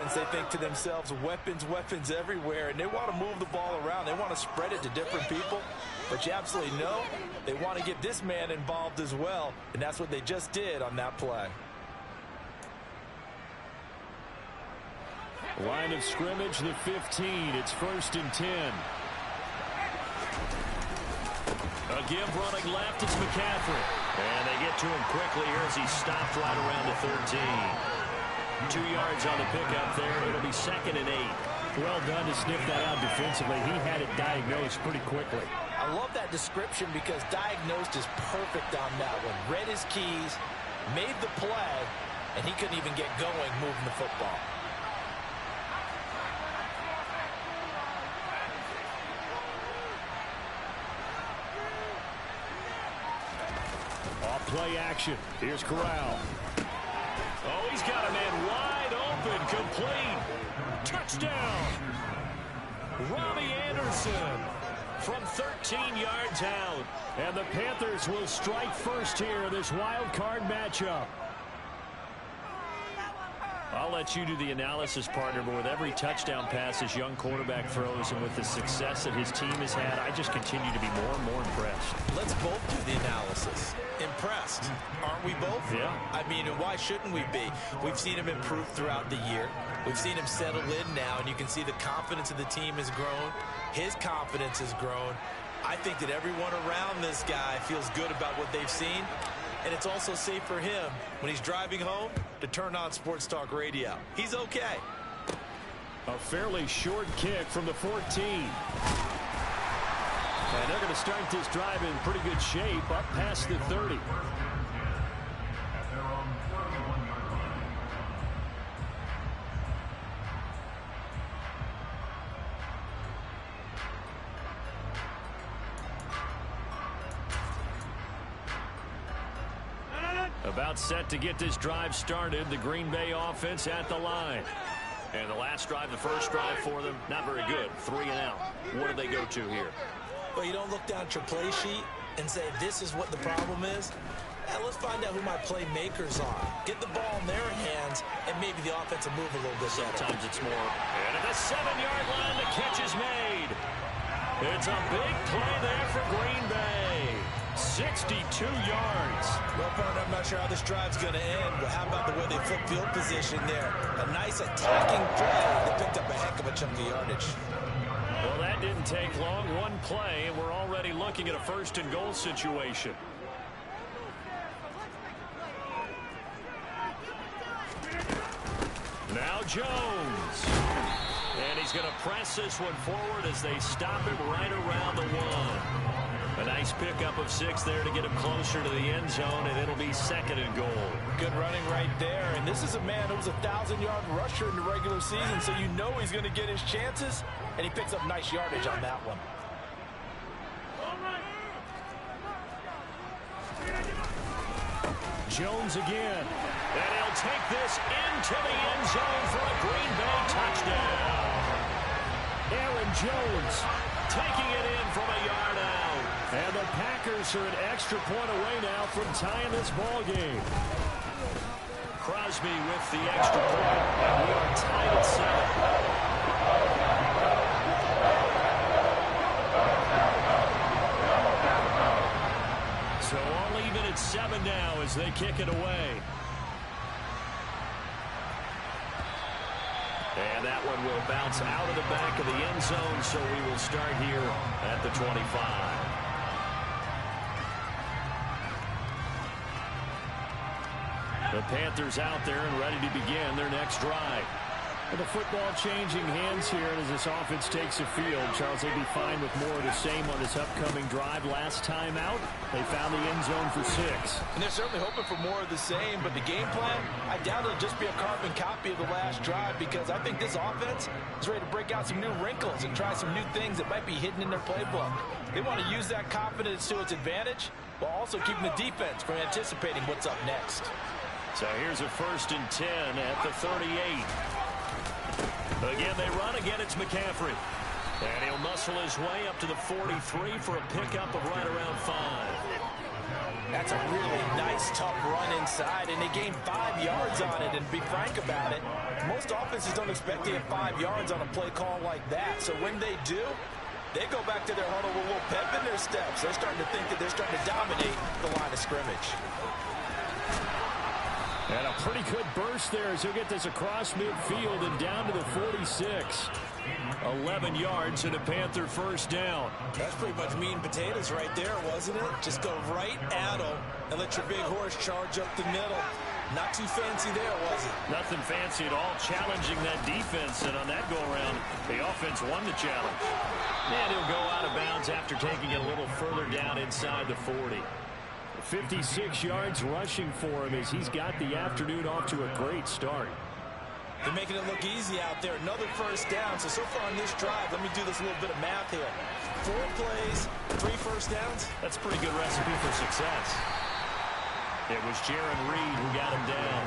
offense, they think to themselves, weapons, weapons everywhere, and they want to move the ball around. They want to spread it to different people, but you absolutely know they want to get this man involved as well, and that's what they just did on that play. Line of scrimmage, the 15. It's 1st and 10. A give running left, it's McCaffrey. And they get to him quickly here as he stopped right around the 13. 2 yards on the pickup there. It'll be 2nd and 8. Well done to sniff that out defensively. He had it diagnosed pretty quickly. I love that description because diagnosed is perfect on that one. Read his keys, made the play, and he couldn't even get going moving the football. Play action. Here's Corral. Oh, he's got a man wide open. Complete. Touchdown. Robbie Anderson from 13 yards out. And the Panthers will strike first here in this wild card matchup. I'll let you do the analysis, partner, but with every touchdown pass this young quarterback throws and with the success that his team has had, I just continue to be more and more impressed. Let's both do the analysis. Impressed, aren't we both? Yeah. I mean, and why shouldn't we be? We've seen him improve throughout the year. We've seen him settle in now, and you can see the confidence of the team has grown. His confidence has grown. I think that everyone around this guy feels good about what they've seen. And it's also safe for him when he's driving home to turn on Sports Talk Radio. He's okay. A fairly short kick from the 14. And they're going to start this drive in pretty good shape up past the 30. About set to get this drive started. The Green Bay offense at the line. And the last drive, the first drive for them, not very good. 3 and out. What do they go to here? Well, you don't look down at your play sheet and say, this is what the problem is. Let's find out who my playmakers are. Get the ball in their hands, and maybe the offense will move a little bit better. Sometimes it's more. And at the 7-yard line, the catch is made. It's a big play there for Green Bay. 62 yards. Well, partner, I'm not sure how this drive's going to end, but how about the way they flip field position there? A nice attacking play. They picked up a heck of a chunk of yardage. Well, that didn't take long. One play, and we're already looking at a 1st and goal situation. Now Jones. And he's going to press this one forward as they stop him right around the 1. A nice pickup of 6 there to get him closer to the end zone, and it'll be 2nd and goal. Good running right there, and this is a man who was a 1,000-yard rusher in the regular season, so you know he's going to get his chances, and he picks up nice yardage on that one. Jones again. And he'll take this into the end zone for a Green Bay touchdown. Aaron Jones taking it in from a yard out. And the Packers are an extra point away now from tying this ball game. Crosby with the extra point. And we are tied at 7. So all even at 7 now as they kick it away. And that one will bounce out of the back of the end zone, so we will start here at the 25. The Panthers out there and ready to begin their next drive. With the football changing hands here as this offense takes the field, Charles, they'd be fine with more of the same on this upcoming drive. Last time out, they found the end zone for 6. And they're certainly hoping for more of the same, but the game plan, I doubt it'll just be a carbon copy of the last drive, because I think this offense is ready to break out some new wrinkles and try some new things that might be hidden in their playbook. They want to use that confidence to its advantage while also keeping the defense from anticipating what's up next. So here's a 1st and 10 at the 38. Again, they run. Again, it's McCaffrey. And he'll muscle his way up to the 43 for a pickup of right around 5. That's a really nice, tough run inside, and they gained 5 yards on it. And to be frank about it, most offenses don't expect to get 5 yards on a play call like that. So when they do, they go back to their huddle with a little pep in their steps. They're starting to think that they're starting to dominate the line of scrimmage. And a pretty good burst there as he'll get this across midfield and down to the 46. 11 yards and a Panther first down. That's pretty much meat and potatoes right there, wasn't it? Just go right at them and let your big horse charge up the middle. Not too fancy there, was it? Nothing fancy at all, challenging that defense. And on that go-around, the offense won the challenge. And he'll go out of bounds after taking it a little further down inside the 40. 56 yards rushing for him as he's got the afternoon off to a great start. They're making it look easy out there. Another first down. So far on this drive, let me do this little bit of math here. 4 plays, 3 first downs. That's a pretty good recipe for success. It was Jaron Reed who got him down.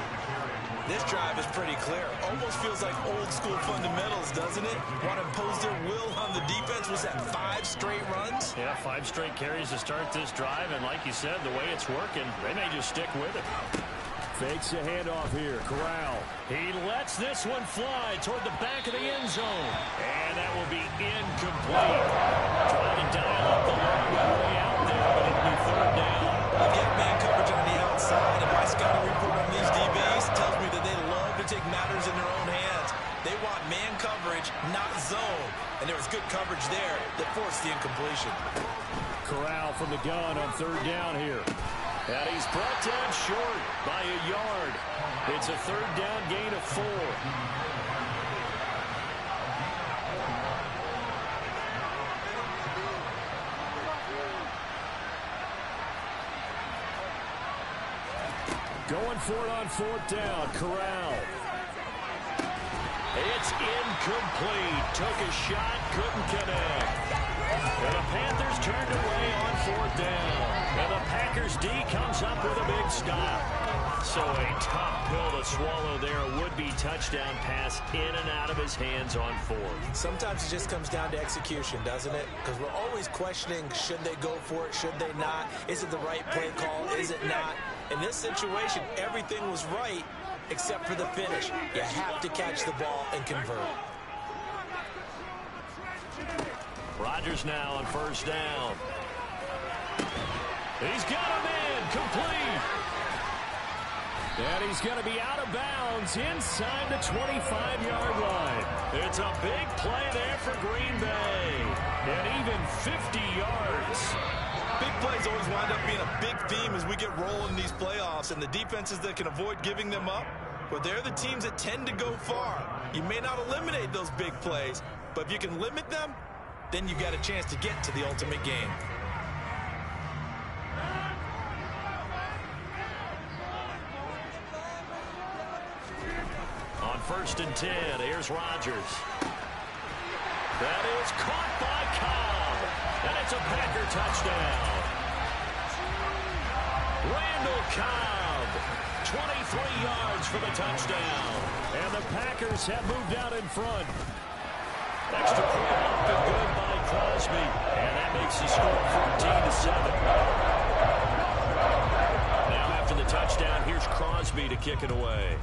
This drive is pretty clear. Almost feels like old school fundamentals, doesn't it? Want to impose their will on the defense. Was that 5 straight runs? Yeah, 5 straight carries to start this drive. And like you said, the way it's working, they may just stick with it. Fakes a handoff here. Corral. He lets this one fly toward the back of the end zone. And that will be incomplete. Trying to dial up the long way out there, but it'll be third down. They get man coverage on the outside, and my scouting report on these DBs tells me that they love to take matters in their own hands. They want man coverage, not zone. And there was good coverage there that forced the incompletion. Corral from the gun on third down here. And he's brought down short by a yard. It's a third down gain of 4. Going for it on 4th down. Corral. It's incomplete. Took a shot, couldn't connect. And the Panthers turned away on 4th down. And the Packers D comes up with a big stop. So a tough pill to swallow there. A would-be touchdown pass in and out of his hands on 4th. Sometimes it just comes down to execution, doesn't it? Because we're always questioning, should they go for it, should they not? Is it the right play call, is it not? In this situation, everything was right except for the finish. You have to catch the ball and convert. Rodgers now on first down. He's got a man complete. And he's going to be out of bounds inside the 25-yard line. It's a big play there for Green Bay. And even 50 yards. Big plays always wind up being a big theme as we get rolling in these playoffs. And the defenses that can avoid giving them up, well, they're the teams that tend to go far. You may not eliminate those big plays, but if you can limit them, then you've got a chance to get to the ultimate game. On 1st and 10, here's Rodgers. That is caught by Cobb. And it's a Packer touchdown. Randall Cobb, 23 yards for the touchdown. And the Packers have moved out in front. Extra point off and good by Crosby. And that makes the score 14-7. Now after the touchdown, here's Crosby to kick it away.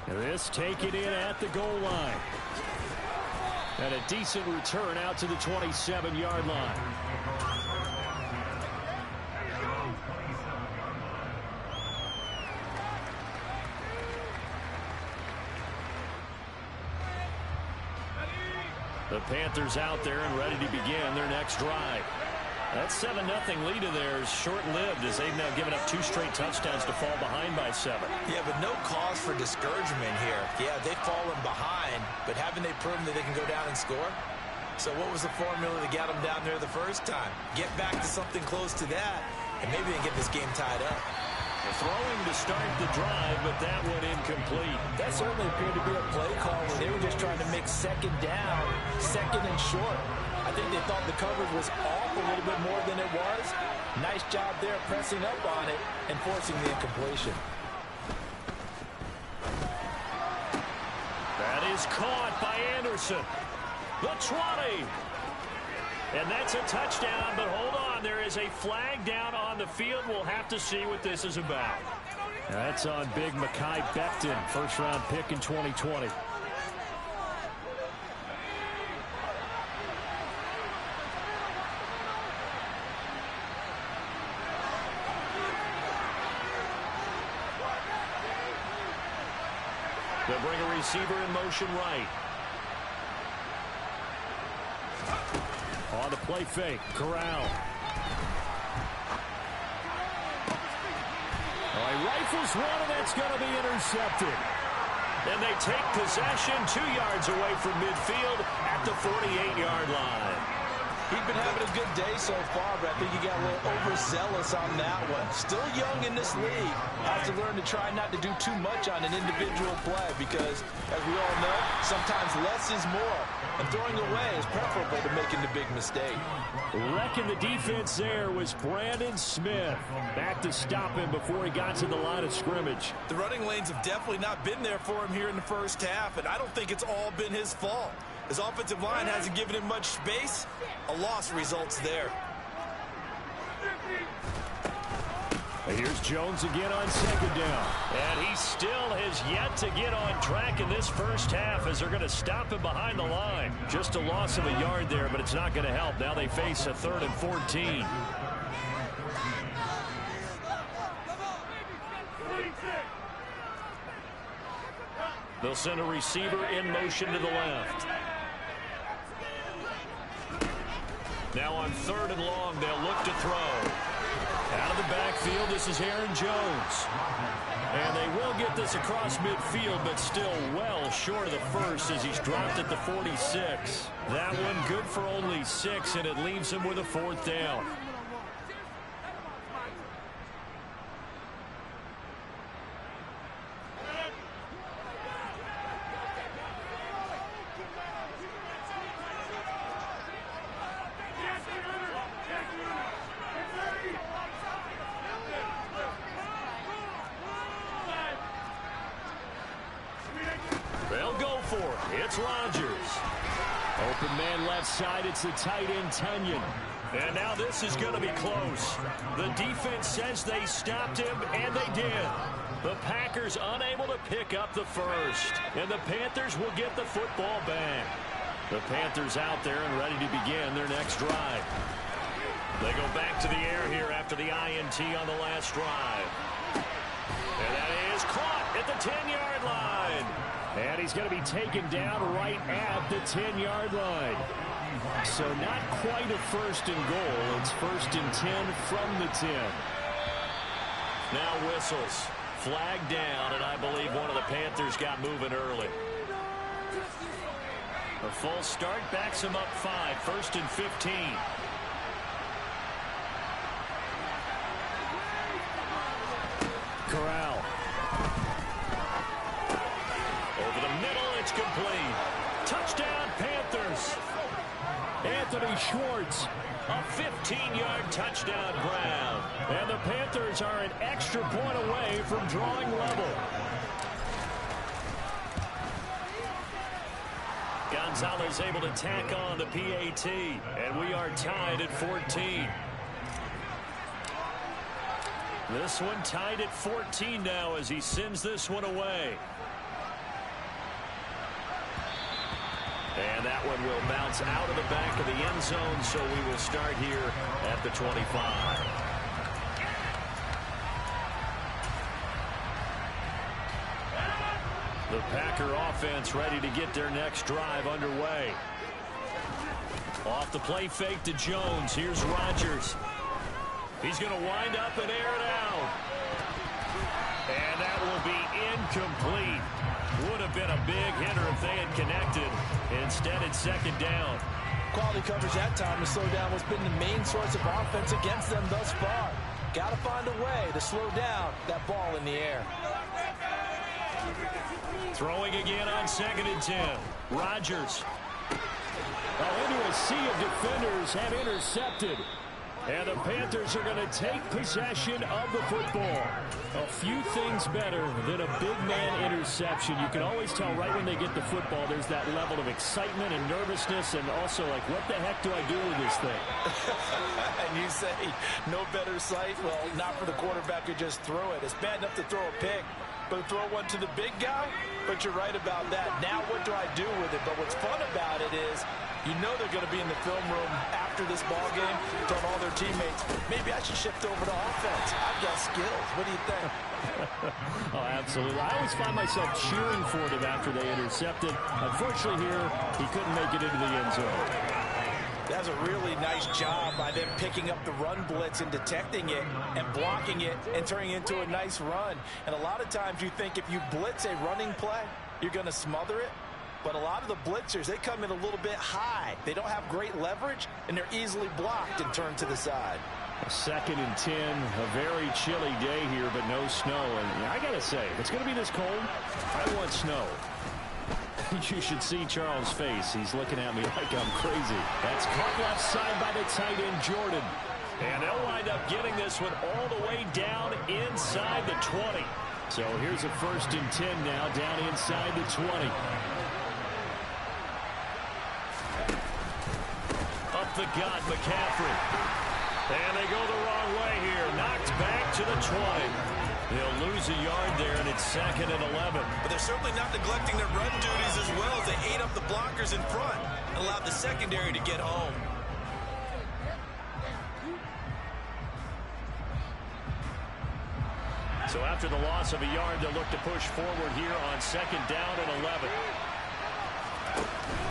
This taken in at the goal line. And a decent return out to the 27-yard line. The Panthers out there and ready to begin their next drive. That 7-0 lead of theirs short-lived as they've now given up 2 straight touchdowns to fall behind by 7. Yeah, but no cause for discouragement here. Yeah, they've fallen behind, but haven't they proven that they can go down and score? So what was the formula that got them down there the first time? Get back to something close to that, and maybe they can get this game tied up. Throwing to start the drive, but that one incomplete. That certainly appeared to be a play call where they were just trying to make second down, second and short. I think they thought the coverage was off a little bit more than it was. Nice job there pressing up on it and forcing the incompletion. That is caught by Anderson. The 20. And that's a touchdown, but hold on. There is a flag down on the field. We'll have to see what this is about. That's on big Mekhi Becton, first-round pick in 2020. They'll bring a receiver in motion right. On the play fake, Corral. Oh, he rifles one, and that's going to be intercepted. And they take possession 2 yards away from midfield at the 48-yard line. He's been having a good day so far, but I think he got a little overzealous on that one. Still young in this league. Has to learn to try not to do too much on an individual play because, as we all know, sometimes less is more. And throwing away is preferable to making the big mistake. Wrecking the defense there was Brandon Smith. Back to stop him before he got to the line of scrimmage. The running lanes have definitely not been there for him here in the first half, and I don't think it's all been his fault. His offensive line hasn't given him much space. A loss results there. Here's Jones again on second down. And he still has yet to get on track in this first half as they're going to stop him behind the line. Just a loss of a yard there, but it's not going to help. Now they face a 3rd and 14. They'll send a receiver in motion to the left. Now on 3rd and long, they'll look to throw. Out of the backfield, this is Aaron Jones. And they will get this across midfield, but still well short of the first as he's dropped at the 46. That one good for only 6, and it leaves him with a 4th down. They'll go for it. It's Rodgers. Open man left side. It's the tight end, Tunyon. And now this is going to be close. The defense says they stopped him, and they did. The Packers unable to pick up the first. And the Panthers will get the football back. The Panthers out there and ready to begin their next drive. They go back to the air here after the INT on the last drive. And that is caught at the 10-yard line. And he's going to be taken down right at the 10-yard line. So not quite a 1st and goal. It's 1st and 10 from the 10. Now whistles. Flag down, and I believe one of the Panthers got moving early. A false start backs him up 5. 1st and 15. Corral. Over the middle, it's complete. Touchdown, Panthers. Anthony Schwartz. A 15-yard touchdown grab. And the Panthers are an extra point away from drawing level. Gonzalez able to tack on the PAT. And we are tied at 14. This one tied at 14 now as he sends this one away. And that one will bounce out of the back of the end zone, so we will start here at the 25. The Packer offense ready to get their next drive underway. Off the play fake to Jones. Here's Rodgers. He's going to wind up and air it out. And that will be incomplete. Would have been a big hitter if they had connected. Instead, it's 2nd down. Quality coverage that time to slow down what's been the main source of offense against them thus far. Got to find a way to slow down that ball in the air. Throwing again on 2nd and 10. Rodgers. Into a sea of defenders have intercepted. And the Panthers are going to take possession of the football. A few things better than a big man interception. You can always tell right when they get the football, there's that level of excitement and nervousness, and also like, what the heck do I do with this thing? And you say, no better sight? Well, not for the quarterback who just threw it. It's bad enough to throw a pick, but throw one to the big guy? But you're right about that. Now what do I do with it? But what's fun about it is, you know they're going to be in the film room after this ball game, telling all their teammates, maybe I should shift over to offense. I've got skills. What do you think? Oh, absolutely. I always find myself cheering for them after they intercepted. Unfortunately here, he couldn't make it into the end zone. That's a really nice job by them picking up the run blitz and detecting it and blocking it and turning it into a nice run. And a lot of times you think if you blitz a running play, you're going to smother it. But a lot of the blitzers, they come in a little bit high. They don't have great leverage, and they're easily blocked and turned to the side. 2nd and 10, a very chilly day here, but no snow. And I got to say, if it's going to be this cold, I want snow. You should see Charles' face. He's looking at me like I'm crazy. That's caught left side by the tight end, Jordan. And they'll wind up getting this one all the way down inside the 20. So here's a 1st and 10 now, down inside the 20. Up the gut, McCaffrey. And they go the wrong way here. Knocked back to the 20. They'll lose a yard there, and it's 2nd and 11. But they're certainly not neglecting their run duties as well as they ate up the blockers in front and allowed the secondary to get home. So after the loss of a yard, they'll look to push forward here on 2nd down and 11.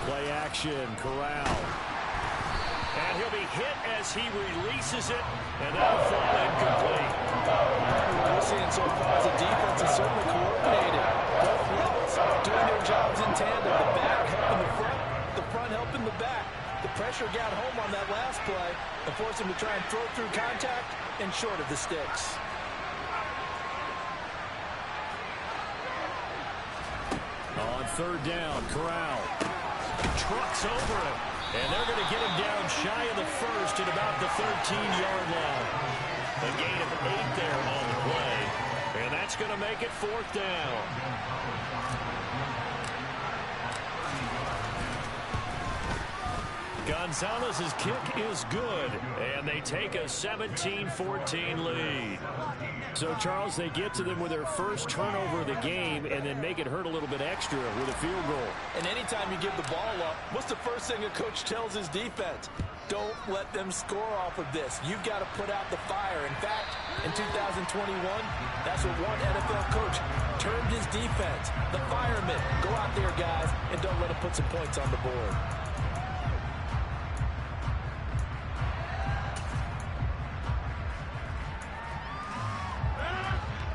Play action, Corral. And he'll be hit as he releases it, and that'll fall incomplete. What we're seeing so far as the defense is certainly coordinated. Both levels doing their jobs in tandem. The back helping the front helping the back. The pressure got home on that last play and forced him to try and throw through contact and short of the sticks. On 3rd down, Corral trucks over him, and they're going to get him down shy of the 1st at about the 13-yard line. A gain of 8 there on the play, and that's going to make it 4th down. Gonzalez's kick is good, and they take a 17-14 lead. So, Charles, they get to them with their first turnover of the game and then make it hurt a little bit extra with a field goal. And anytime you give the ball up, what's the first thing a coach tells his defense? Don't let them score off of this. You've got to put out the fire. In fact, in 2021, that's what one NFL coach termed his defense. The firemen. Go out there, guys, and don't let them put some points on the board.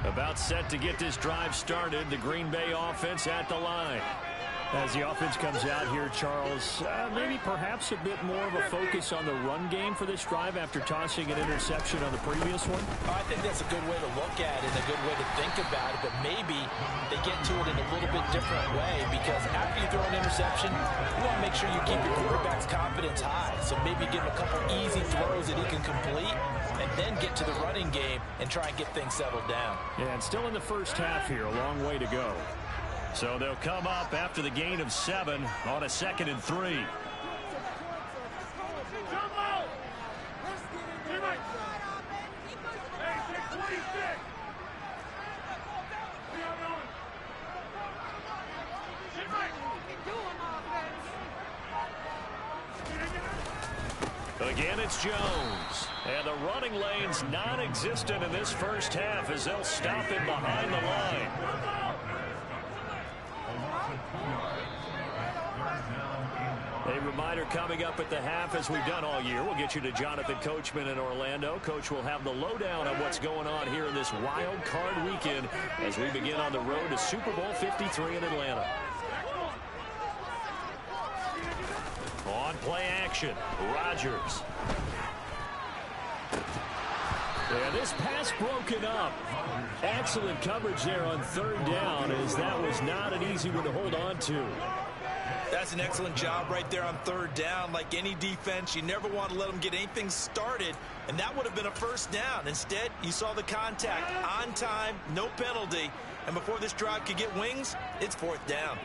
About set to get this drive started, the Green Bay offense at the line. As the offense comes out here, Charles, maybe perhaps a bit more of a focus on the run game for this drive after tossing an interception on the previous one? I think that's a good way to look at it, a good way to think about it, but maybe they get to it in a little bit different way because after you throw an interception, you want to make sure you keep your quarterback's confidence high. So maybe give him a couple easy throws that he can complete and then get to the running game and try and get things settled down. Yeah, and still in the first half here, a long way to go. So they'll come up after the gain of 7 on a 2nd and 3. Again, it's Jones. And the running lane's non-existent in this first half as they'll stop him behind the line. A reminder coming up at the half, as we've done all year. We'll get you to Jonathan Coachman in Orlando. Coach will have the lowdown on what's going on here in this wild card weekend as we begin on the road to Super Bowl 53 in Atlanta. On play action, Rodgers. And this pass broken up. Excellent coverage there on 3rd down, as that was not an easy one to hold on to. That's an excellent job right there on third down. Like any defense, you never want to let them get anything started, and that would have been a first down. Instead, you saw the contact on time, no penalty, and before this drive could get wings, it's fourth down.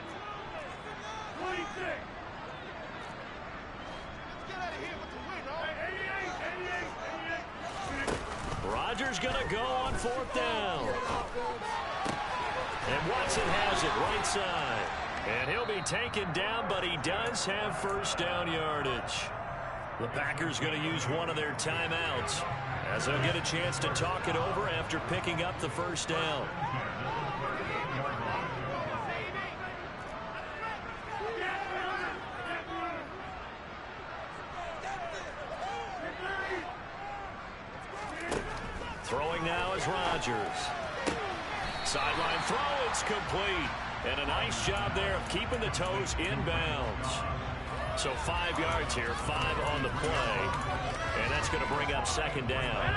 Rodgers going to go on fourth down. And Watson has it right side. And he'll be taken down, but he does have first down yardage. The Packers going to use one of their timeouts as they'll get a chance to talk it over after picking up the first down. Throwing now is Rodgers. Sideline throw, it's complete. And a nice job there of keeping the toes in bounds. So 5 yards here, 5 on the play. And that's going to bring up second down.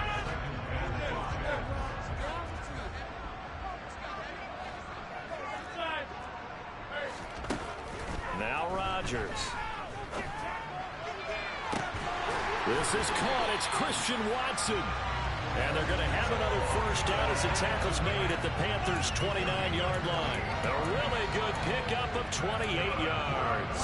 Now Rodgers. This is caught. It's Christian Watson. And they're going to have another first down as the tackle's made at the Panthers' 29-yard line. A really good pickup of 28 yards.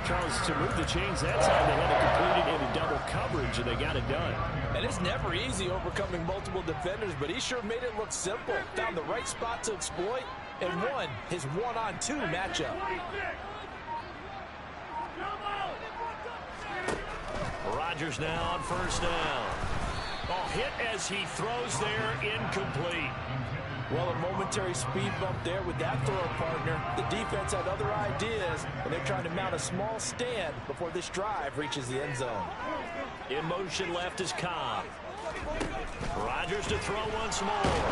Charles, to move the chains that time, they had it completed into double coverage, and they got it done. And it's never easy overcoming multiple defenders, but he sure made it look simple. Found the right spot to exploit and won his one-on-two matchup. Rodgers now on first down. Oh, hit as he throws there, incomplete. Well, a momentary speed bump there with that throw partner. The defense had other ideas, and they're trying to mount a small stand before this drive reaches the end zone. In motion left is Cobb. Rodgers to throw once more.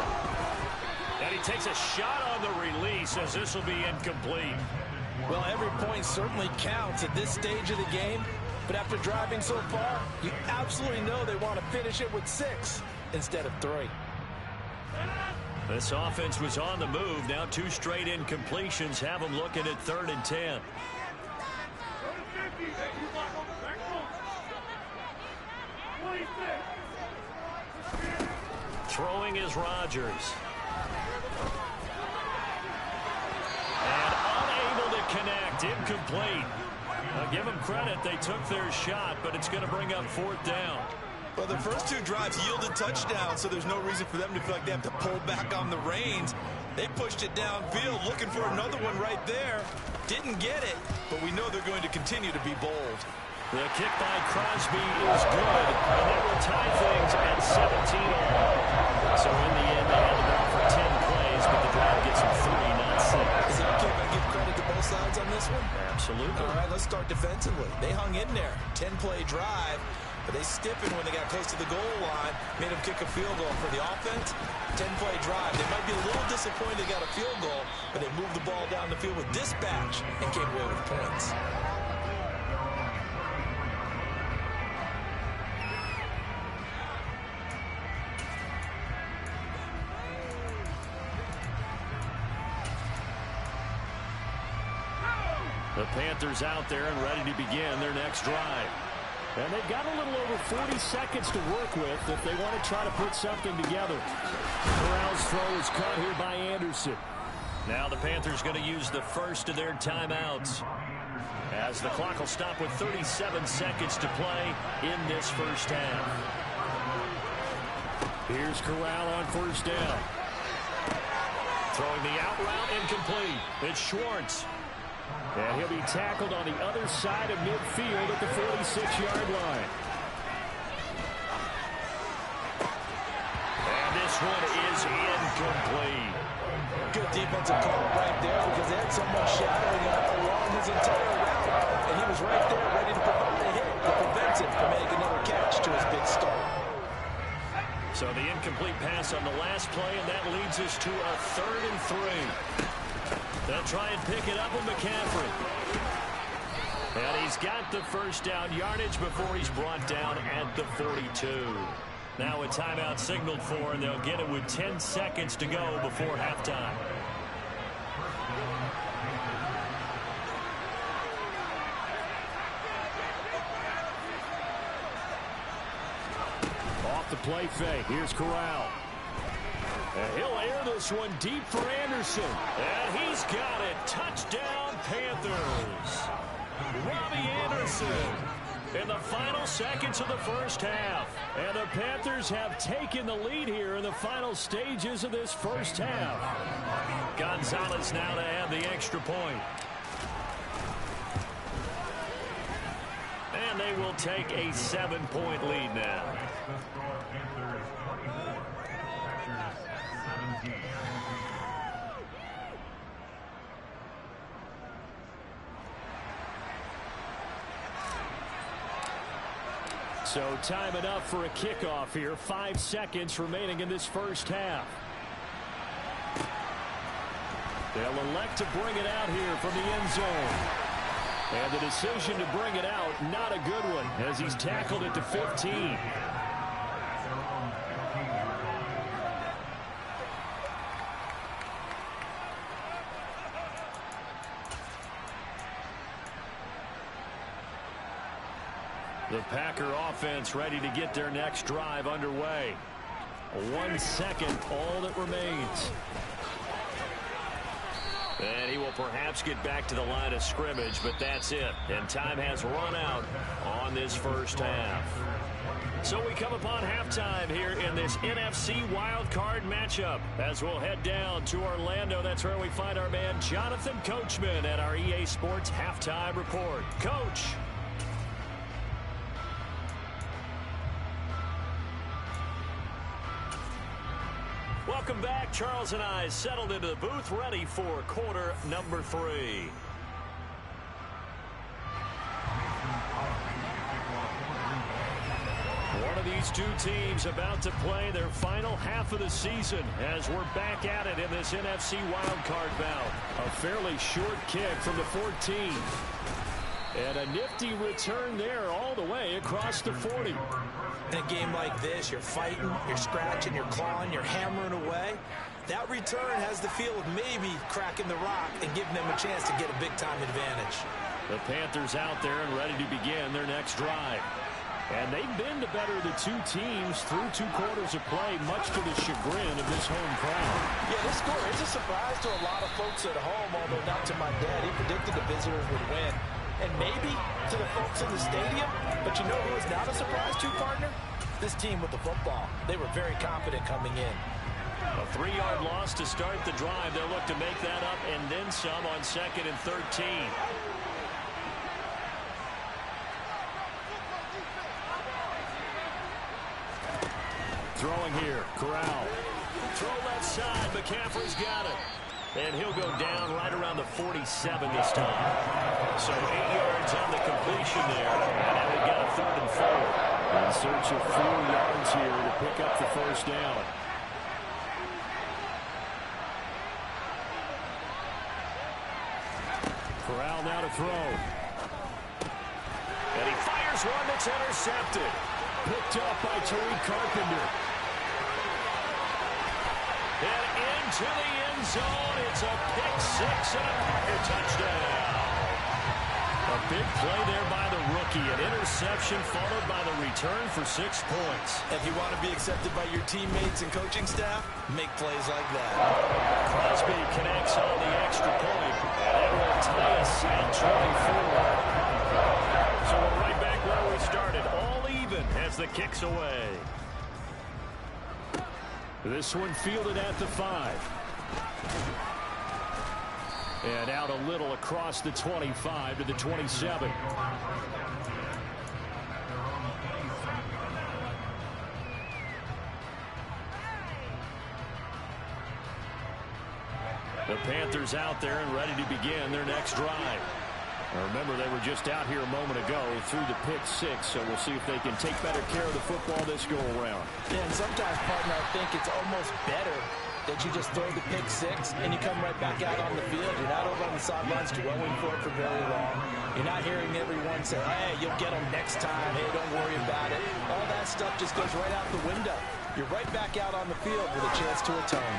And he takes a shot on the release as this will be incomplete. Well, every point certainly counts at this stage of the game. But after driving so far, you absolutely know they want to finish it with 6 instead of 3. This offense was on the move. Now 2 straight incompletions have them looking at 3rd and 10. Throwing is Rodgers. And unable to connect. Incomplete. I'll give them credit. They took their shot, but it's going to bring up 4th down. Well, the first 2 drives yielded touchdowns, so there's no reason for them to feel like they have to pull back on the reins. They pushed it downfield, looking for another one right there. Didn't get it, but we know they're going to continue to be bold. The kick by Crosby is good, and that will tie things at 17 all. So in the end, they had the ball for 10 plays, but the drive gets them 3, not 6. Is it okay if I give credit to both sides on this one? Absolutely. All right, let's start defensively. They hung in there. 10-play drive, but they stiffened when they got close to the goal line, made them kick a field goal. For the offense, 10-play drive. They might be a little disappointed they got a field goal, but they moved the ball down the field with dispatch and came away with points. The Panthers out there and ready to begin their next drive. And they've got a little over 40 seconds to work with if they want to try to put something together. Corral's throw is caught here by Anderson. Now the Panthers going to use the first of their timeouts, as the clock will stop with 37 seconds to play in this first half. Here's Corral on first down. Throwing the out route, incomplete. It's Schwartz. And he'll be tackled on the other side of midfield at the 46-yard line. And this one is incomplete. Good defensive call right there because they had someone shadowing him along his entire route. And he was right there ready to provide a hit that prevents him from making another catch to his big start. So the incomplete pass on the last play, and that leads us to a 3rd and 3. They'll try and pick it up with McCaffrey. And he's got the first down yardage before he's brought down at the 42. Now a timeout signaled for, and they'll get it with 10 seconds to go before halftime. the play fake. Here's Corral. And he'll air this one deep for Anderson. And he's got it. Touchdown, Panthers. Robbie Anderson in the final seconds of the first half. And the Panthers have taken the lead here in the final stages of this first half. Gonzalez now to add the extra point. And they will take a 7-point lead now. So time enough for a kickoff here. 5 seconds remaining in this first half. They'll elect to bring it out here from the end zone. And the decision to bring it out, not a good one, as he's tackled it to 15. The Packer offense ready to get their next drive underway. 1 second, all that remains. And he will perhaps get back to the line of scrimmage, but that's it. And time has run out on this first half. So we come upon halftime here in this NFC wildcard matchup. As we'll head down to Orlando, that's where we find our man Jonathan Coachman at our EA Sports Halftime Report. Coach. Welcome back. Charles and I settled into the booth, ready for quarter number 3. One of these two teams about to play their final half of the season as we're back at it in this NFC wildcard bout. A fairly short kick from the 14. And a nifty return there all the way across the 40. In a game like this, you're fighting, you're scratching, you're clawing, you're hammering away. That return has the feel of maybe cracking the rock and giving them a chance to get a big-time advantage. The Panthers out there and ready to begin their next drive. And they've been the better of the two teams through 2 quarters of play, much to the chagrin of this home crowd. Yeah, this score is a surprise to a lot of folks at home, although not to my dad. He predicted the visitors would win. And maybe to the folks in the stadium, but you know who is not a surprise to, partner? This team with the football. They were very confident coming in. A 3-yard loss to start the drive. They'll look to make that up and then some on 2nd and 13. Throwing here, Corral. Throw left side, McCaffrey's got it. And he'll go down right around the 47 this time. So 8 yards on the completion there. And now we've got a 3rd and 4. In search of 4 yards here to pick up the first down. Corral now to throw. And he fires one that's intercepted. Picked up by Tariq Carpenter. And into the end zone. It's a pick-6 and a Packer touchdown. A big play there by the rookie. An interception followed by the return for 6 points. If you want to be accepted by your teammates and coaching staff, make plays like that. Crosby connects on the extra point. That will tie us at 24. So we're right back where we started. All even as the kick's away. This one fielded at the 5. And out a little across the 25 to the 27. The Panthers out there and ready to begin their next drive. Now remember, they were just out here a moment ago through the pick-6, so we'll see if they can take better care of the football this go-around. Yeah, and sometimes, partner, I think it's almost better that you just throw the pick-6 and you come right back out on the field. You're not over on the sidelines dwelling for it for very long. You're not hearing everyone say, hey, you'll get them next time. Hey, don't worry about it. All that stuff just goes right out the window. You're right back out on the field with a chance to atone.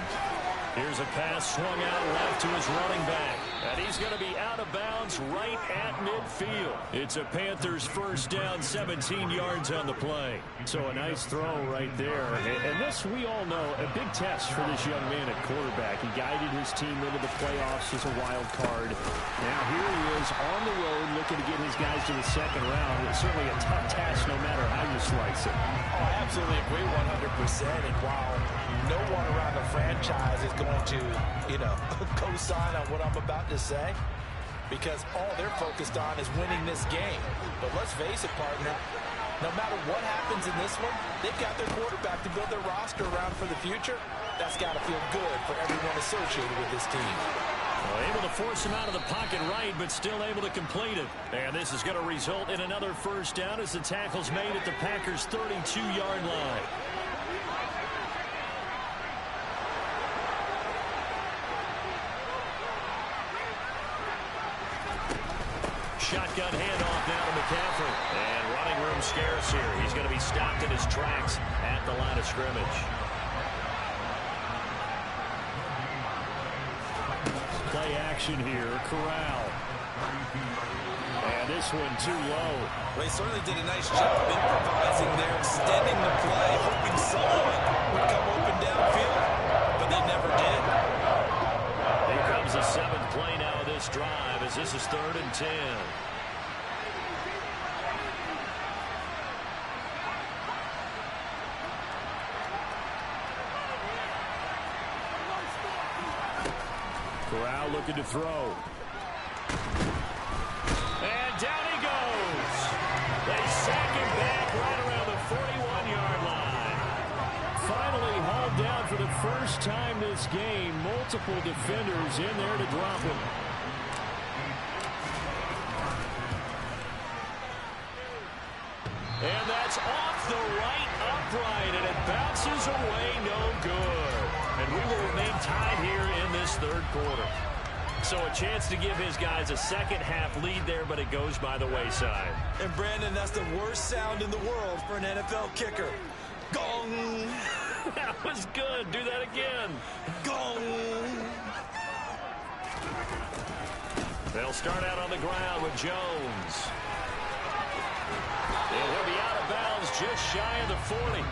Here's a pass swung out left to his running back. And he's going to be out of bounds right at midfield. It's a Panthers first down, 17 yards on the play. So a nice throw right there. And this, we all know, a big test for this young man at quarterback. He guided his team into the playoffs as a wild card. Now here he is on the road looking to get his guys to the second round. It's certainly a tough task no matter how you slice it. Oh, I absolutely agree 100%. And while no one around the franchise is going to, co-sign on what I'm about to say, because all they're focused on is winning this game. But let's face it, partner, no matter what happens in this one, they've got their quarterback to build their roster around for the future. That's got to feel good for everyone associated with this team. Well, able to force him out of the pocket right, but still able to complete it. And this is going to result in another first down as the tackle's made at the Packers' 32-yard line. Shotgun handoff now to McCaffrey. And running room scarce here. He's going to be stopped in his tracks at the line of scrimmage. Play action here. Corral. And this one too low. Well, he certainly did a nice job improvising there, extending the play, hoping someone would come open downfield, but they never did. Here comes the 7th play now of this drive as this is 3rd and 10. Corral looking to throw. And down he goes. They sack him back right around the 41-yard line. Finally hauled down for the first time this game. Multiple defenders in there to drop him. And that's off the right upright, and it bounces away no good. And we will remain tied here in this 3rd quarter. So a chance to give his guys a second-half lead there, but it goes by the wayside. And, Brandon, that's the worst sound in the world for an NFL kicker. Gong! That was good. Do that again. Gong! They'll start out on the ground with Jones. And he'll be out of bounds just shy of the 40.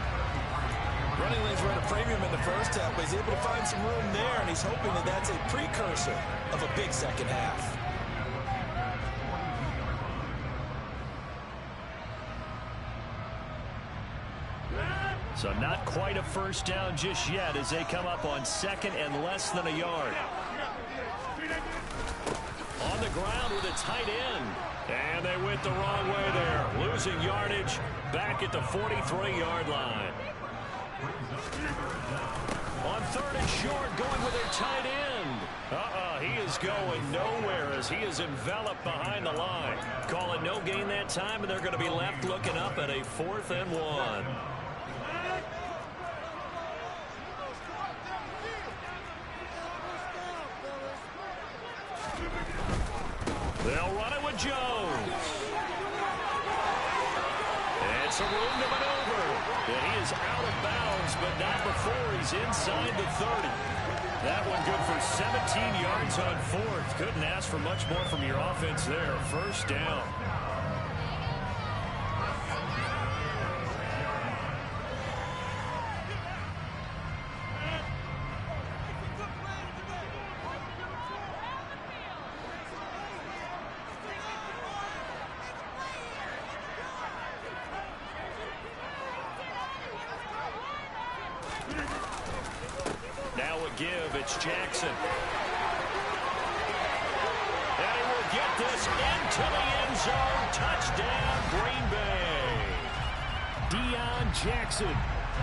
Running lanes were at a premium in the first half, but he's able to find some room there, and he's hoping that that's a precursor of a big second half. So not quite a first down just yet as they come up on 2nd and less than a yard. On the ground with a tight end. And they went the wrong way there. Losing yardage back at the 43-yard line. On 3rd and short, going with their tight end. He is going nowhere as he is enveloped behind the line. Call it no gain that time, and they're going to be left looking up at a 4th and 1. They'll run it with Jones. And some room to maneuver. And he is out of bounds, but not before he's inside the 30. That one good for 17 yards on 4th. Couldn't ask for much more from your offense there. First down. It's Jackson. And he will get this into the end zone. Touchdown, Green Bay. Deion Jackson,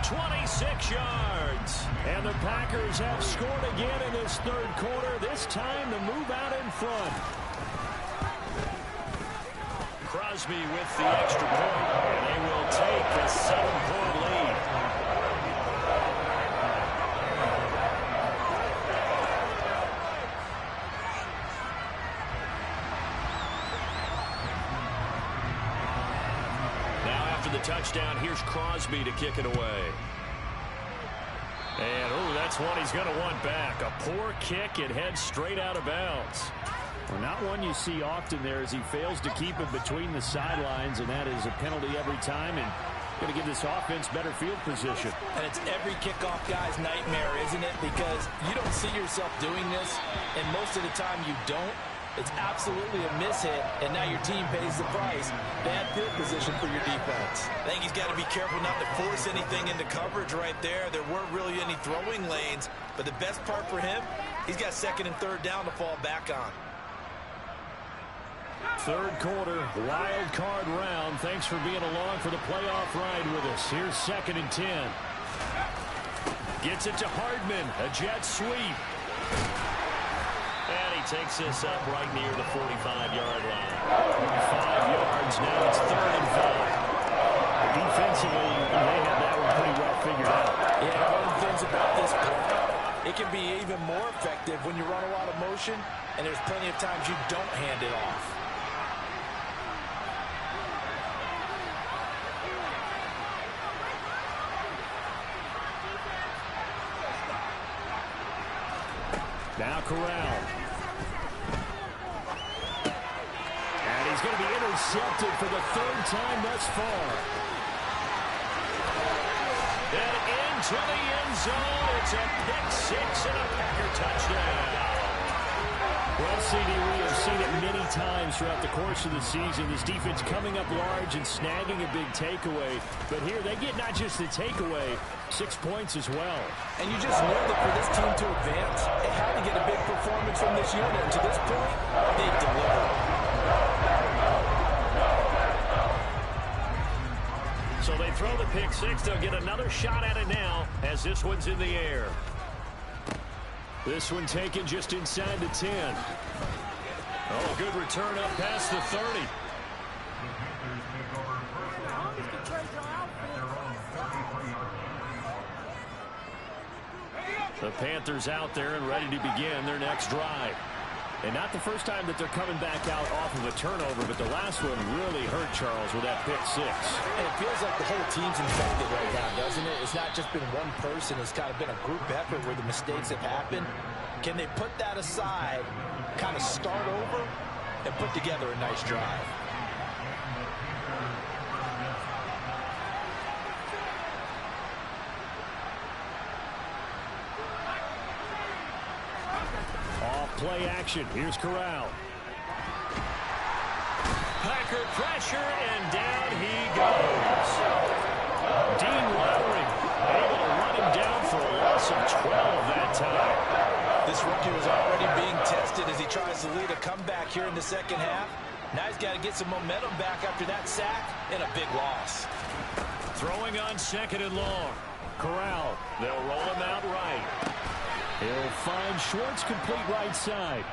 26 yards. And the Packers have scored again in this 3rd quarter. This time to move out in front. Crosby with the extra point. And they will take a 7-point lead. The touchdown, here's Crosby to kick it away. And, that's one he's going to want back. A poor kick, it heads straight out of bounds. Well, not one you see often there as he fails to keep it between the sidelines, and that is a penalty every time, and going to give this offense better field position. And it's every kickoff guy's nightmare, isn't it? Because you don't see yourself doing this, and most of the time you don't. It's absolutely a mishit, and now your team pays the price. Bad field position for your defense. I think he's got to be careful not to force anything into coverage right there. There weren't really any throwing lanes, but the best part for him, he's got second and third down to fall back on. Third quarter, wild card round. Thanks for being along for the playoff ride with us. Here's 2nd and 10. Gets it to Hardman, a jet sweep. And he takes this up right near the 45-yard line. 5 yards, now it's 3rd and 5. Defensively, they have that one pretty well figured out. Yeah, one of the things about this play, it can be even more effective when you run a lot of motion, and there's plenty of times you don't hand it off. Now Corral. And he's going to be intercepted for the 3rd time thus far. And into the end zone. It's a pick 6 and a Packer touchdown. Well, CD, we have seen it many times throughout the course of the season. This defense coming up large and snagging a big takeaway. But here they get not just the takeaway, 6 points as well. And you just know that for this team to advance, they had to get a big performance from this unit. And to this point, they've delivered. So they throw the pick 6. They'll get another shot at it now as this one's in the air. This one taken just inside the 10. Oh, good return up past the 30. The Panthers out there and ready to begin their next drive. And not the first time that they're coming back out off of a turnover, but the last one really hurt Charles with that pick 6. And it feels like the whole team's infected right now, doesn't it? It's not just been one person. It's kind of been a group effort where the mistakes have happened. Can they put that aside, kind of start over, and put together a nice drive? Play action. Here's Corral. Packer pressure, and down he goes. Dean Lowry able to run him down for a loss of 12 that time. This rookie was already being tested as he tries to lead a comeback here in the second half. Now he's got to get some momentum back after that sack and a big loss. Throwing on 2nd and long. Corral. They'll roll him out right. He'll find Schwartz complete right side.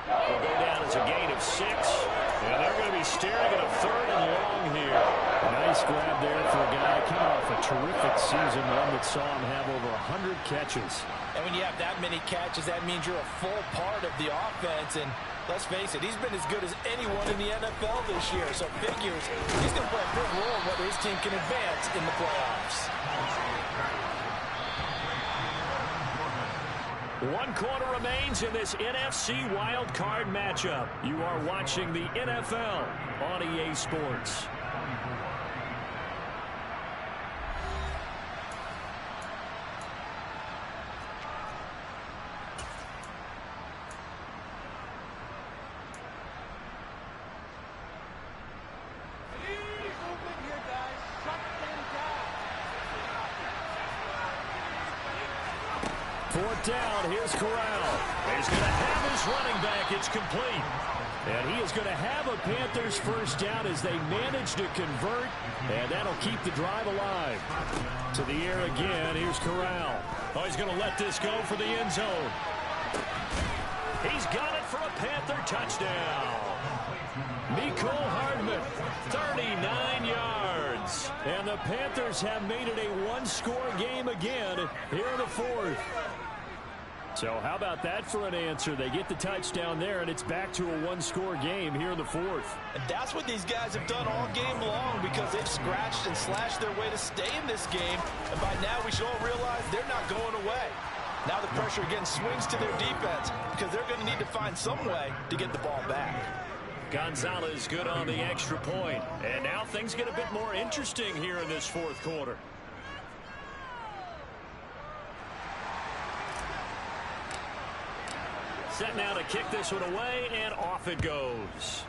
Will go down as a gain of 6. And they're going to be staring at a 3rd and long here. A nice grab there for a guy coming off a terrific season, one that saw him have over 100 catches. And when you have that many catches, that means you're a full part of the offense. And let's face it, he's been as good as anyone in the NFL this year. So figures he's going to play a big role in whether his team can advance in the playoffs. 1 quarter remains in this NFC wildcard matchup. You are watching the NFL on EA Sports. Fourth down, here's Corral. He's going to have his running back. It's complete. And he is going to have a Panthers first down as they manage to convert, and that'll keep the drive alive. To the air again, here's Corral. Oh, he's going to let this go for the end zone. He's got it for a Panther touchdown. Mecole Hardman, 39 yards. And the Panthers have made it a one-score game again here in the 4th. So how about that for an answer? They get the touchdown there, and it's back to a one-score game here in the 4th. And that's what these guys have done all game long because they've scratched and slashed their way to stay in this game. And by now we should all realize they're not going away. Now the pressure again swings to their defense because they're going to need to find some way to get the ball back. Gonzalez good on the extra point. And now things get a bit more interesting here in this fourth quarter. Set now to kick this one away, and off it goes.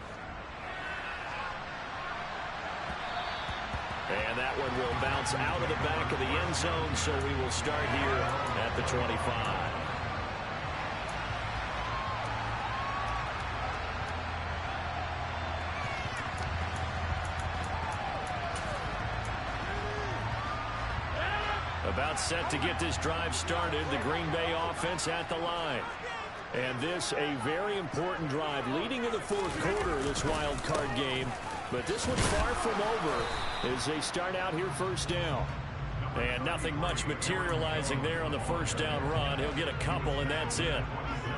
And that one will bounce out of the back of the end zone, so we will start here at the 25. About set to get this drive started, the Green Bay offense at the line. And this a very important drive leading in the fourth quarter of this wild card game. But this one's far from over as they start out here first down. And nothing much materializing there on the first down run. He'll get a couple, and that's it.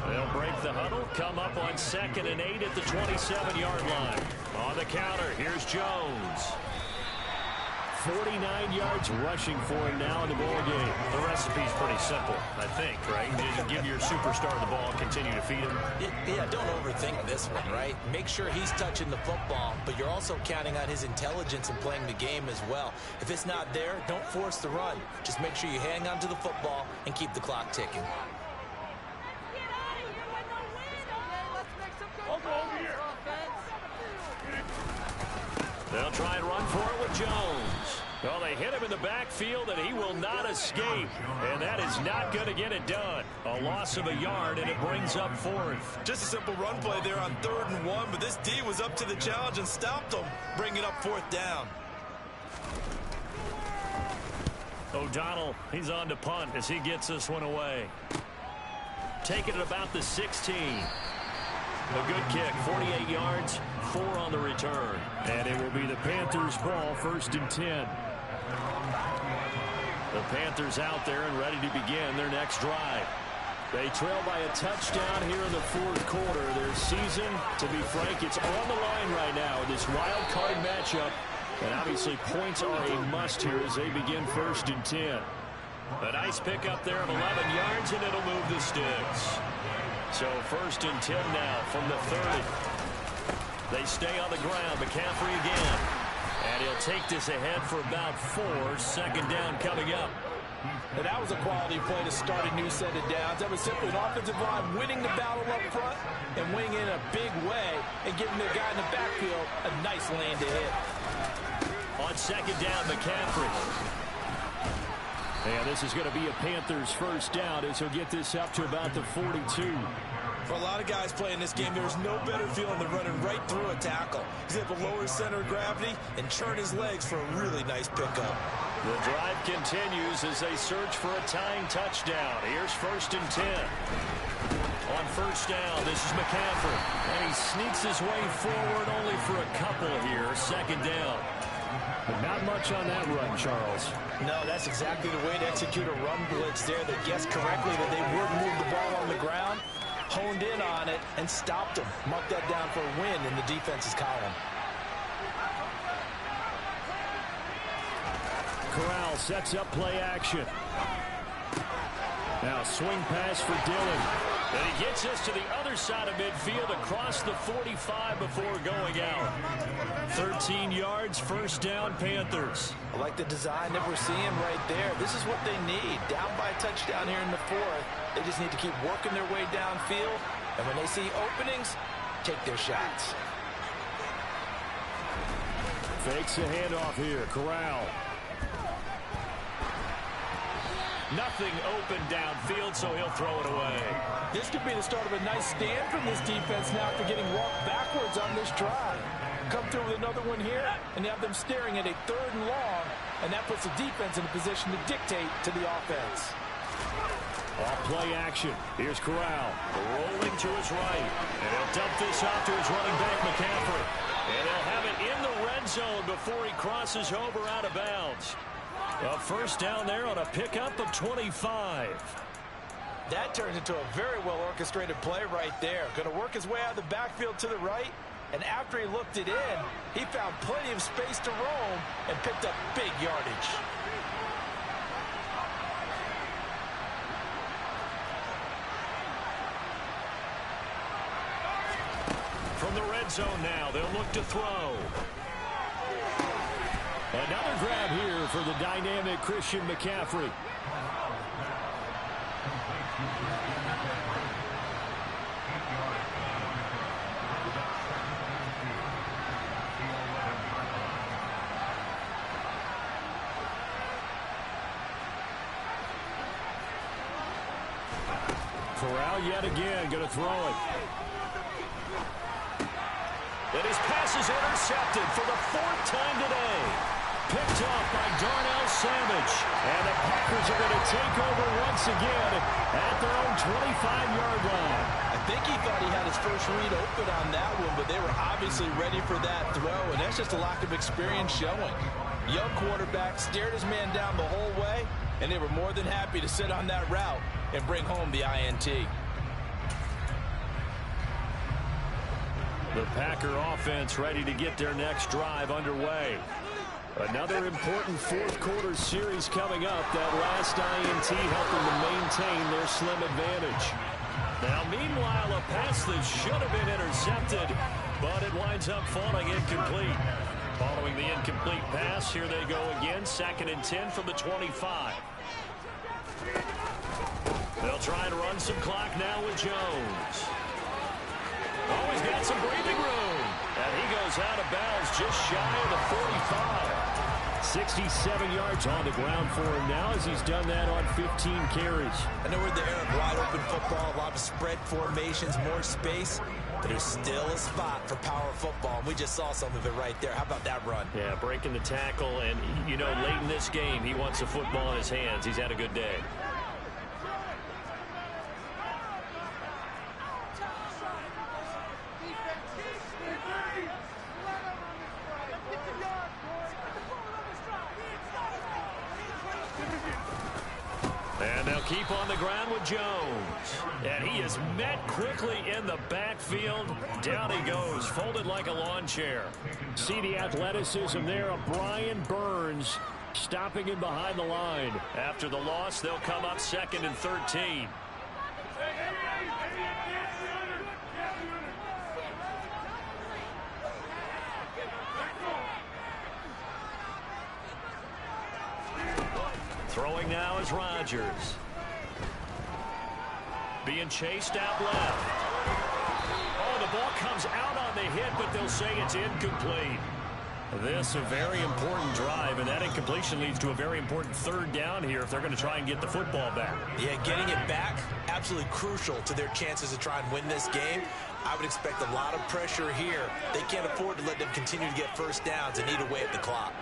They'll break the huddle, come up on 2nd and 8 at the 27-yard line. On the counter, here's Jones. 49 yards rushing for him now in the ball game. The recipe's pretty simple, I think, right? Just give your superstar the ball and continue to feed him. Yeah, don't overthink this one, right? Make sure he's touching the football, but you're also counting on his intelligence in playing the game as well. If it's not there, don't force the run. Just make sure you hang on to the football and keep the clock ticking. They'll try and run for it with Jones. Well, they hit him in the backfield, and he will not escape. And that is not going to get it done. A loss of a yard, and it brings up 4th. Just a simple run play there on 3rd and 1, but this D was up to the challenge and stopped him, bringing up 4th down. O'Donnell, he's on to punt as he gets this one away. Taking it about the 16. A good kick, 48 yards, 4 on the return. And it will be the Panthers' ball, 1st and 10. The Panthers out there and ready to begin their next drive. They trail by a touchdown here in the fourth quarter. Their season, to be frank, it's on the line right now in this wild card matchup. And obviously points are a must here as they begin 1st and 10. A nice pickup there of 11 yards, and it'll move the sticks. So 1st and 10 now from the 30. They stay on the ground. McCaffrey again. And he'll take this ahead for about 4. 2nd down coming up. And that was a quality play to start a new set of downs. That was simply an offensive line winning the battle up front and winning in a big way and giving their guy in the backfield a nice lane to hit. On 2nd down, McCaffrey. And this is going to be a Panthers first down as he'll get this up to about the 42. For a lot of guys playing this game, there's no better feeling than running right through a tackle. He's able to lower his center of gravity and churn his legs for a really nice pickup. The drive continues as they search for a tying touchdown. Here's 1st and 10. On 1st down, this is McCaffrey. And he sneaks his way forward only for a couple here. 2nd down. But not much on that run, Charles. No, that's exactly the way to execute a run blitz there. They guessed correctly that they would move the ball on the ground, honed in on it, and stopped them. Mark that down for a win in the defense's column. Corral sets up play action. Now swing pass for Dillon. And he gets us to the other side of midfield across the 45 before going out. 13 yards, 1st down, Panthers. I like the design that we're seeing right there. This is what they need. Down by a touchdown here in the 4th. They just need to keep working their way downfield. And when they see openings, take their shots. Fakes a handoff here. Corral. Nothing open downfield, so he'll throw it away. This could be the start of a nice stand from this defense now after getting walked backwards on this drive. Come through with another one here, and have them staring at a 3rd and long, and that puts the defense in a position to dictate to the offense. Off play action. Here's Corral. Rolling to his right. And he'll dump this off to his running back, McCaffrey. And he'll have it in the red zone before he crosses over out of bounds. A 1st down there on a pickup of 25. That turns into a very well orchestrated play right there. Going to work his way out of the backfield to the right. And after he looked it in, he found plenty of space to roam and picked up big yardage. the red zone now. They'll look to throw. Another grab here for the dynamic Christian McCaffrey. Corral yet again going to throw it. And his pass is intercepted for the 4th time today. Picked off by Darnell Savage. And the Packers are going to take over once again at their own 25-yard line. I think he thought he had his first read open on that one, but they were obviously ready for that throw, and that's just a lack of experience showing. Young quarterback stared his man down the whole way, and they were more than happy to sit on that route and bring home the INT. The Packer offense ready to get their next drive underway. Another important fourth-quarter series coming up. That last INT helping to maintain their slim advantage. Now, meanwhile, a pass that should have been intercepted, but it winds up falling incomplete. Following the incomplete pass, here they go again. 2nd and 10 from the 25. They'll try and run some clock now with Jones. Oh, he's got some breathing room. And he goes out of bounds just shy of the 45. 67 yards on the ground for him now as he's done that on 15 carries. I know we're in the era of wide open football, a lot of spread formations, more space, but there's still a spot for power football, and we just saw some of it right there. How about that run? Yeah, breaking the tackle, and, you know, late in this game, he wants the football in his hands. He's had a good day. And they'll keep on the ground with Jones. And he is met quickly in the backfield. Down he goes, folded like a lawn chair. See the athleticism there of Brian Burns stopping him behind the line. After the loss, they'll come up 2nd and 13. Throwing now is Rodgers. Being chased out left. Oh, the ball comes out on the hit, but they'll say it's incomplete. This a very important drive, and that incompletion leads to a very important 3rd down here if they're going to try and get the football back. Yeah, getting it back, absolutely crucial to their chances to try and win this game. I would expect a lot of pressure here. They can't afford to let them continue to get first downs and eat away at the clock.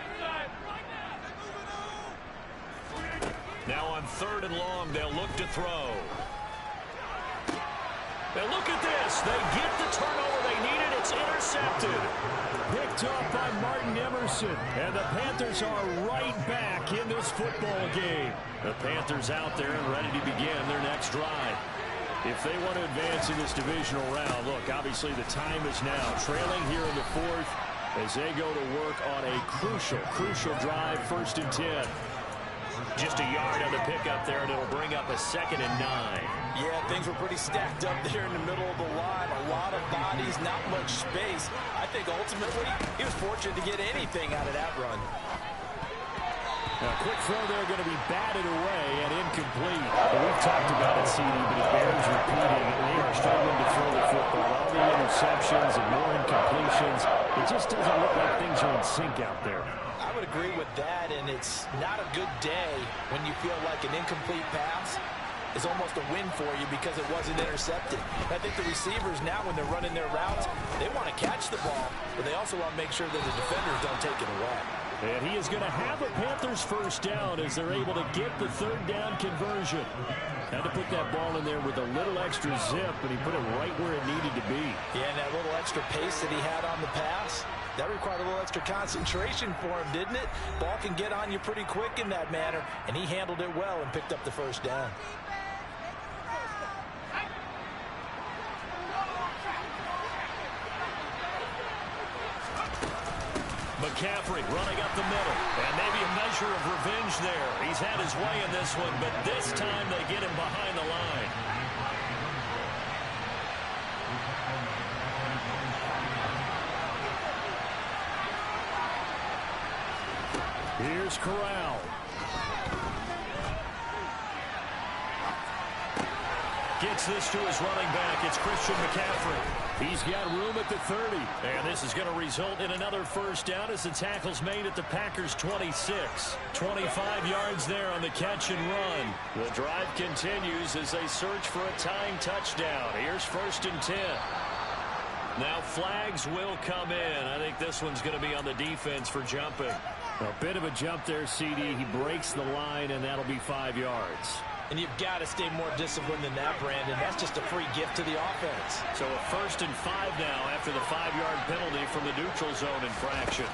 Now on 3rd and long, they'll look to throw. Now look at this. They get the turnover they needed. It's intercepted. Picked off by Martin Emerson. And the Panthers are right back in this football game. The Panthers out there and ready to begin their next drive. If they want to advance in this divisional round, look, obviously the time is now. Trailing here in the 4th as they go to work on a crucial drive, 1st and 10. Just a yard on the pickup there, and it'll bring up a 2nd and 9. Yeah, things were pretty stacked up there in the middle of the line. A lot of bodies, not much space. I think ultimately he was fortunate to get anything out of that run. Now, a quick throw there going to be batted away and incomplete. Well, we've talked about it, CD, but it bears repeating. They are struggling to throw the football. All the interceptions and more incompletions. It just doesn't look like things are in sync out there. I would agree with that, and it's not a good day when you feel like an incomplete pass is almost a win for you because it wasn't intercepted. I think the receivers now, when they're running their routes, they want to catch the ball, but they also want to make sure that the defenders don't take it away. And he is going to have a Panthers 1st down as they're able to get the 3rd down conversion. Had to put that ball in there with a little extra zip, and he put it right where it needed to be. Yeah, and that little extra pace that he had on the pass, that required a little extra concentration for him, didn't it? Ball can get on you pretty quick in that manner, and he handled it well and picked up the 1st down. McCaffrey running up the middle, and maybe a measure of revenge there. He's had his way in this one, but this time they get him behind the line. Here's Corral. Gets this to his running back. It's Christian McCaffrey. He's got room at the 30. And this is going to result in another first down as the tackle's made at the Packers' 26. 25 yards there on the catch and run. The drive continues as they search for a tying touchdown. Here's 1st and 10. Now flags will come in. I think this one's going to be on the defense for jumping. A bit of a jump there, CD. He breaks the line, and that'll be 5 yards. And you've got to stay more disciplined than that, Brandon. That's just a free gift to the offense. So a 1st and 5 now after the 5-yard penalty from the neutral zone infraction.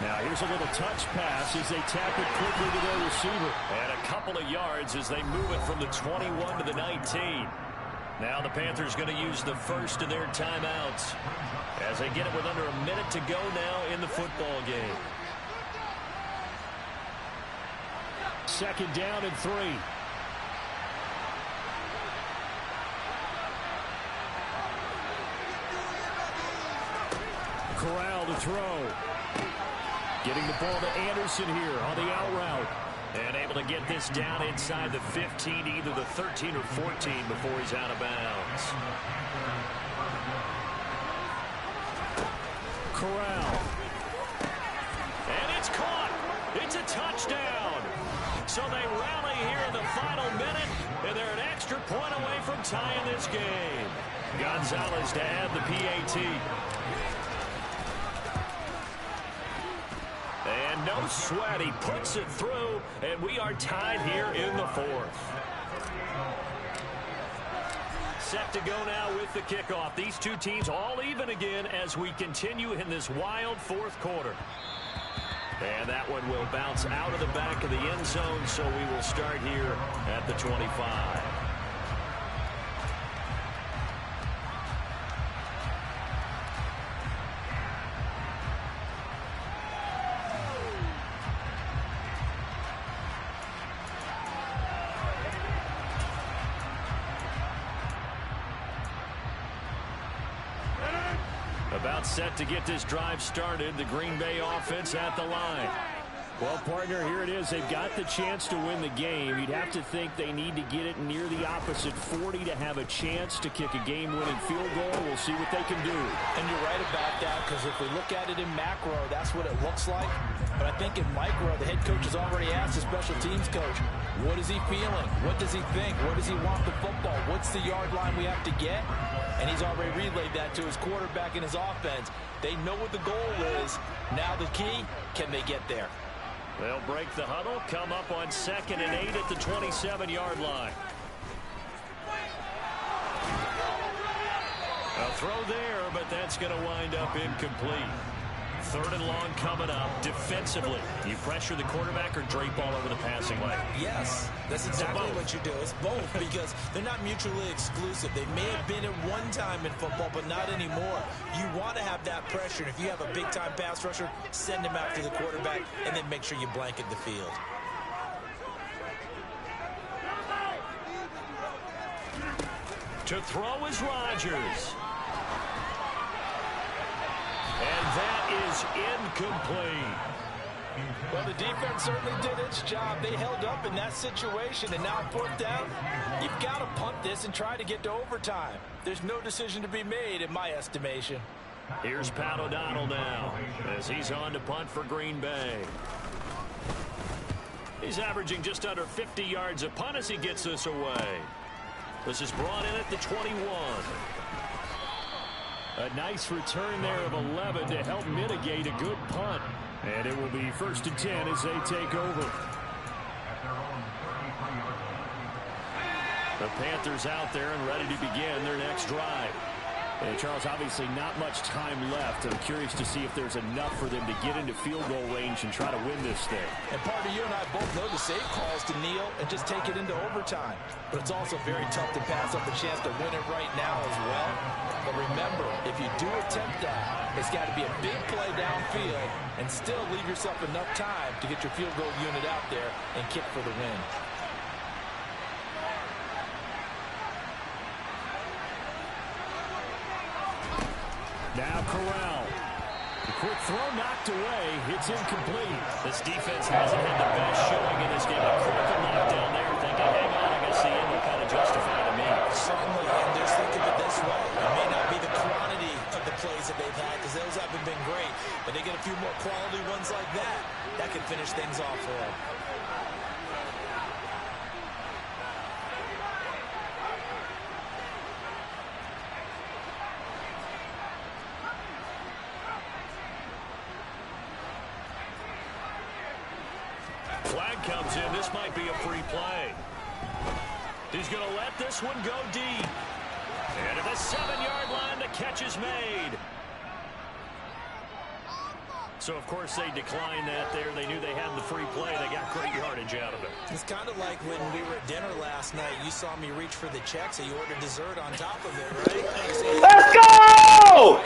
Now here's a little touch pass as they tap it quickly to their receiver. And a couple of yards as they move it from the 21 to the 19. Now the Panthers going to use the first of their timeouts as they get it with under a minute to go now in the football game. 2nd down and 3. Corral to throw. Getting the ball to Anderson here on the out route. And able to get this down inside the 15, either the 13 or 14 before he's out of bounds. Corral. And it's caught. It's a touchdown. So they rally here in the final minute, and they're an extra point away from tying this game. Gonzalez to add the PAT. And no sweat, he puts it through, and we are tied here in the 4th. Set to go now with the kickoff. These two teams all even again as we continue in this wild 4th quarter. And that one will bounce out of the back of the end zone, so we will start here at the 25. About set to get this drive started. The Green Bay offense at the line. Well, partner, here it is. They've got the chance to win the game. You'd have to think they need to get it near the opposite 40 to have a chance to kick a game-winning field goal. We'll see what they can do. And you're right about that, because if we look at it in macro, that's what it looks like. But I think in micro, the head coach has already asked the special teams coach, what is he feeling? What does he think? Where does he want the football? What's the yard line we have to get? And he's already relayed that to his quarterback and his offense. They know what the goal is. Now the key, can they get there? They'll break the huddle, come up on 2nd and 8 at the 27-yard line. A throw there, but that's going to wind up incomplete. 3rd and long coming up. Defensively, you pressure the quarterback or drape all over the passing lane? Yes, that's exactly what you do. It's both, because they're not mutually exclusive. They may have been at one time in football, but not anymore. You want to have that pressure. And if you have a big-time pass rusher, send him after the quarterback, and then make sure you blanket the field. To throw is Rodgers. And that is incomplete. Well, the defense certainly did its job. They held up in that situation, and now 4th down, you've got to punt this and try to get to overtime. There's no decision to be made, in my estimation. Here's Pat O'Donnell now as he's on to punt for Green Bay. He's averaging just under 50 yards a punt as he gets this away. This is brought in at the 21. A nice return there of 11 to help mitigate a good punt. And it will be 1st and 10 as they take over. The Panthers out there and ready to begin their next drive. And Charles, obviously not much time left. I'm curious to see if there's enough for them to get into field goal range and try to win this thing. And partner, you and I both know the safe calls to kneel and just take it into overtime. But it's also very tough to pass up a chance to win it right now as well. But remember, if you do attempt that, it's got to be a big play downfield and still leave yourself enough time to get your field goal unit out there and kick for the win. Now Corral. The quick throw knocked away. It's incomplete. This defense hasn't had the best showing in this game. A critical knockdown there. Thinking, hang on, I guess the end will kind of justify to me. Certainly, and just think of it this way. It may not be the quantity of the plays that they've had because those haven't been great, but they get a few more quality ones like that. That can finish things off for them. Flag comes in. This might be a free play. He's going to let this one go deep. And at the 7-yard line, the catch is made. So, of course, they declined that there. They knew they had the free play. They got great yardage out of it. It's kind of like when we were at dinner last night. You saw me reach for the check, so you ordered dessert on top of it, right? Let's go!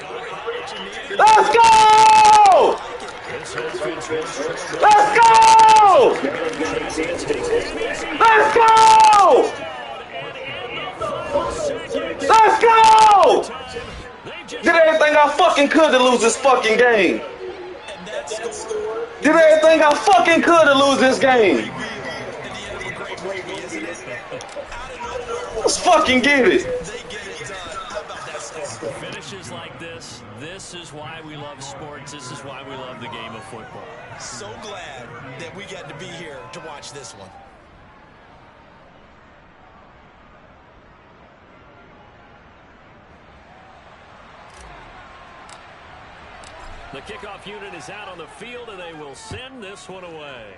Let's go! Let's go! Let's go! Let's go! Did everything I fucking could to lose this fucking game. Did everything I fucking could to lose this game. Let's fucking get it. Finishes like this. This is why we love sports. This is why we love the game of football. So glad that we got to be here to watch this one. The kickoff unit is out on the field, and they will send this one away.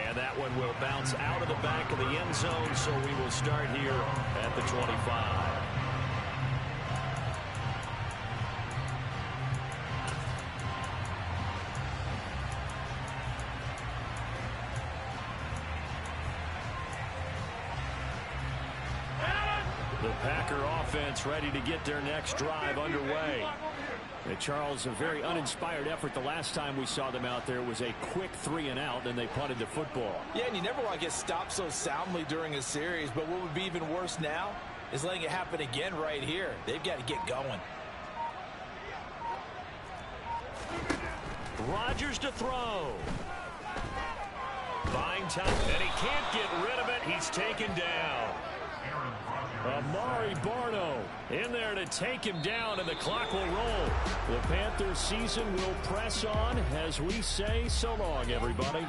And that one will bounce out of the back of the end zone, so we will start here at the 25. The Packer offense ready to get their next drive underway. Charles, a very uninspired effort the last time we saw them out there. It was a quick 3-and-out, and they punted the football. Yeah, and you never want to get stopped so soundly during a series, but what would be even worse now is letting it happen again right here. They've got to get going. Rodgers to throw. Buying time, and he can't get rid of it. He's taken down. Amari Barno in there to take him down, and the clock will roll. The Panthers season will press on as we say so long, everybody.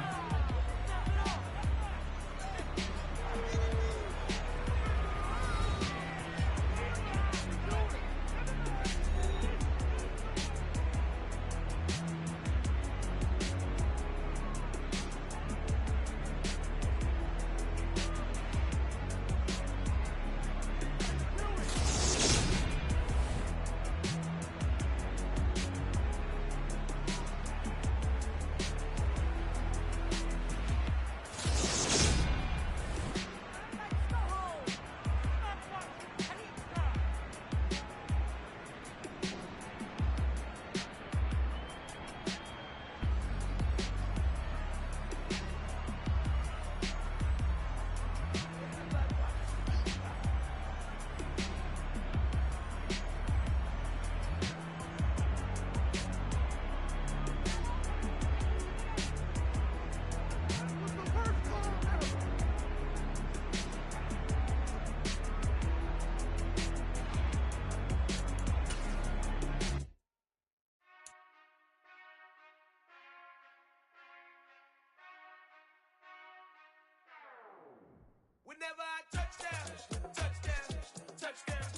Whenever I touchdown, touchdown, touchdown.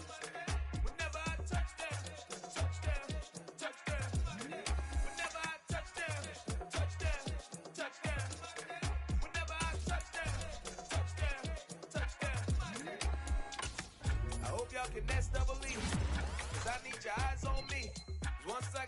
Whenever I touchdown, touchdown, touchdown. Whenever I touchdown, touchdown, touchdown. Whenever I touchdown, touchdown, touchdown. I hope y'all can nest double E, 'cause I need your eyes on me. Once I